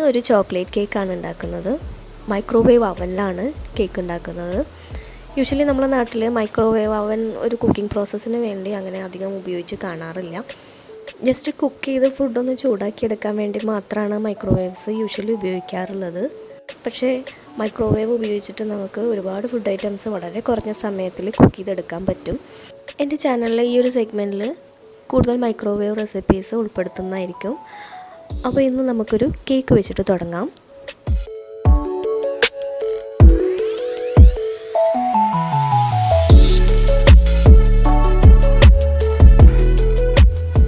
ഒരു ചോക്ലേറ്റ് കേക്കാണ് ഉണ്ടാക്കുന്നത്. മൈക്രോവേവ് അവനിലാണ് കേക്ക് ഉണ്ടാക്കുന്നത്. യൂഷ്വലി നമ്മുടെ നാട്ടിൽ മൈക്രോവേവ് അവൻ ഒരു കുക്കിംഗ് പ്രോസസ്സിന് വേണ്ടി അങ്ങനെ അധികം ഉപയോഗിച്ച് കാണാറില്ല. ജസ്റ്റ് കുക്ക് ചെയ്ത് ഫുഡൊന്ന് ചൂടാക്കിയെടുക്കാൻ വേണ്ടി മാത്രമാണ് മൈക്രോവേവ്സ് യൂഷ്വലി ഉപയോഗിക്കാറുള്ളത്. പക്ഷേ മൈക്രോവേവ് ഉപയോഗിച്ചിട്ട് നമുക്ക് ഒരുപാട് ഫുഡ് ഐറ്റംസ് വളരെ കുറഞ്ഞ സമയത്തിൽ കുക്ക് ചെയ്തെടുക്കാൻ പറ്റും. എൻ്റെ ചാനലിലെ ഈ ഒരു സെഗ്മെൻറ്റിൽ കൂടുതൽ മൈക്രോവേവ് റെസിപ്പീസ് ഉൾപ്പെടുത്തുന്നതായിരിക്കും. അപ്പോൾ ഇന്ന് നമുക്കൊരു കേക്ക് വെച്ചിട്ട് തുടങ്ങാം.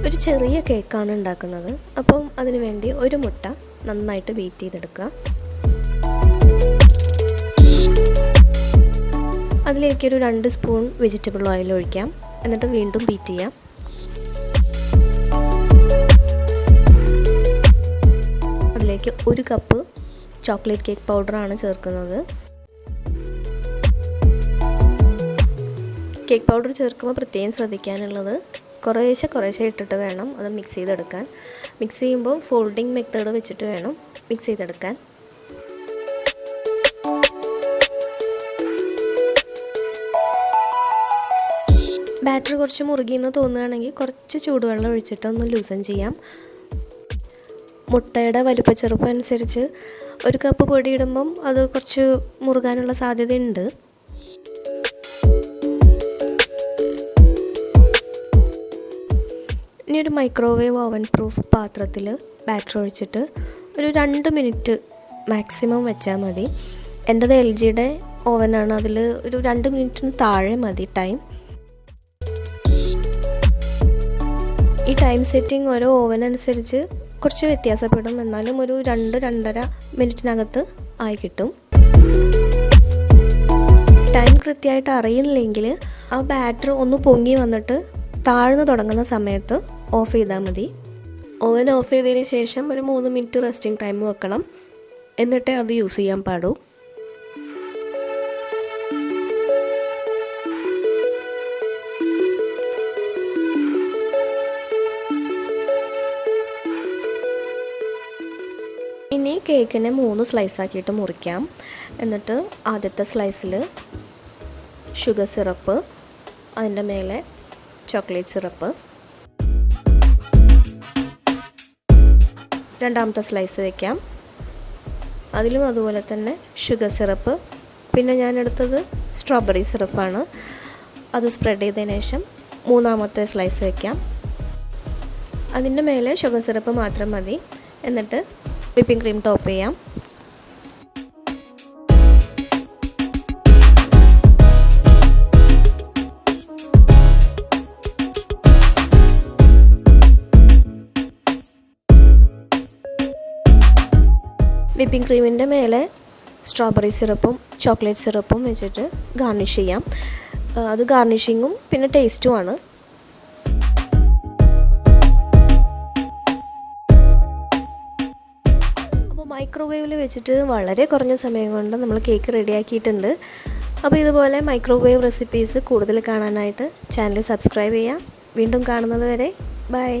ഒരു ചെറിയ കേക്കാണ് ഉണ്ടാക്കുന്നത്. അപ്പം അതിനു വേണ്ടി ഒരു മുട്ട നന്നായിട്ട് ബീറ്റ് ചെയ്തെടുക്കുക. അതിലേക്കൊരു 2 സ്പൂൺ വെജിറ്റബിൾ ഓയിൽ ഒഴിക്കാം. എന്നിട്ട് വീണ്ടും ബീറ്റ് ചെയ്യാം. അതിലേക്ക് 1 കപ്പ് ചോക്ലേറ്റ് കേക്ക് പൗഡറാണ് ചേർക്കുന്നത്. കേക്ക് പൗഡർ ചേർക്കുമ്പോൾ പ്രത്യേകം ശ്രദ്ധിക്കാനുള്ളത് കുറേശ്ശെ ഇട്ടിട്ട് വേണം അത് മിക്സ് ചെയ്തെടുക്കാൻ. മിക്സ് ചെയ്യുമ്പോൾ ഫോൾഡിംഗ് മെത്തേഡ് വെച്ചിട്ട് വേണം മിക്സ് ചെയ്തെടുക്കാൻ. ബാറ്റർ കുറച്ച് മുറുകിയെന്ന് തോന്നുകയാണെങ്കിൽ കുറച്ച് ചൂടുവെള്ളം ഒഴിച്ചിട്ട് ഒന്ന് ലൂസൻ ചെയ്യാം. മുട്ടയുടെ വലിപ്പച്ചെറുപ്പം അനുസരിച്ച് 1 കപ്പ് പൊടി ഇടുമ്പം അത് കുറച്ച് മുറുകാനുള്ള സാധ്യതയുണ്ട്. ഇനി ഒരു മൈക്രോവേവ് ഓവൻ പ്രൂഫ് പാത്രത്തിൽ ബാറ്റർ ഒഴിച്ചിട്ട് ഒരു 2 മിനിറ്റ് മാക്സിമം വെച്ചാൽ മതി. എൻ്റേത് LGയുടെ ഓവനാണ്. അതിൽ ഒരു 2 മിനിറ്റിന് താഴെ മതി ടൈം. ഈ ടൈം സെറ്റിംഗ് ഓരോ ഓവൻ അനുസരിച്ച് കുറച്ച് വ്യത്യാസപ്പെടും. എന്നാലും ഒരു 2-2.5 മിനിറ്റിനകത്ത് ആയി കിട്ടും. ടൈം കൃത്യമായിട്ട് അറിയില്ലെങ്കിൽ ആ ബാറ്റർ ഒന്ന് പൊങ്ങി വന്നിട്ട് താഴ്ന്നു തുടങ്ങുന്ന സമയത്ത് ഓഫ് ചെയ്താൽ മതി. ഓവൻ ഓഫ് ചെയ്തതിന് ശേഷം ഒരു 3 മിനിറ്റ് റെസ്റ്റിംഗ് ടൈം വെക്കണം. എന്നിട്ടേ അത് യൂസ് ചെയ്യാൻ പാടൂ. ഇനി കേക്കിനെ 3 സ്ലൈസാക്കിയിട്ട് മുറിക്കാം. എന്നിട്ട് ആദ്യത്തെ സ്ലൈസിൽ ഷുഗർ സിറപ്പ്, അതിൻ്റെ മേലെ ചോക്ലേറ്റ് സിറപ്പ്, രണ്ടാമത്തെ സ്ലൈസ് വയ്ക്കാം. അതിലും അതുപോലെ തന്നെ ഷുഗർ സിറപ്പ്. പിന്നെ ഞാൻ എടുത്തത് സ്ട്രോബെറി സിറപ്പാണ്. അത് സ്പ്രെഡ് ചെയ്തതിന് ശേഷം മൂന്നാമത്തെ സ്ലൈസ് വയ്ക്കാം. അതിൻ്റെ മേലെ ഷുഗർ സിറപ്പ് മാത്രം മതി. എന്നിട്ട് വിപ്പിംഗ് ക്രീം ടോപ്പ് ചെയ്യാം. വിപ്പിംഗ് ക്രീമിൻ്റെ മേലെ സ്ട്രോബെറി സിറപ്പും ചോക്ലേറ്റ് സിറപ്പും വെച്ചിട്ട് ഗാർണിഷ് ചെയ്യാം. അത് ഗാർണിഷിങ്ങും പിന്നെ ടേസ്റ്റുമാണ്. മൈക്രോവേവിൽ വെച്ചിട്ട് വളരെ കുറഞ്ഞ സമയം കൊണ്ട് നമ്മൾ കേക്ക് റെഡിയാക്കിയിട്ടുണ്ട്. അപ്പോൾ ഇതുപോലെ മൈക്രോവേവ് റെസിപ്പീസ് കൂടുതൽ കാണാനായിട്ട് ചാനൽ സബ്സ്ക്രൈബ് ചെയ്യാം. വീണ്ടും കാണുന്നത് വരെ ബൈ.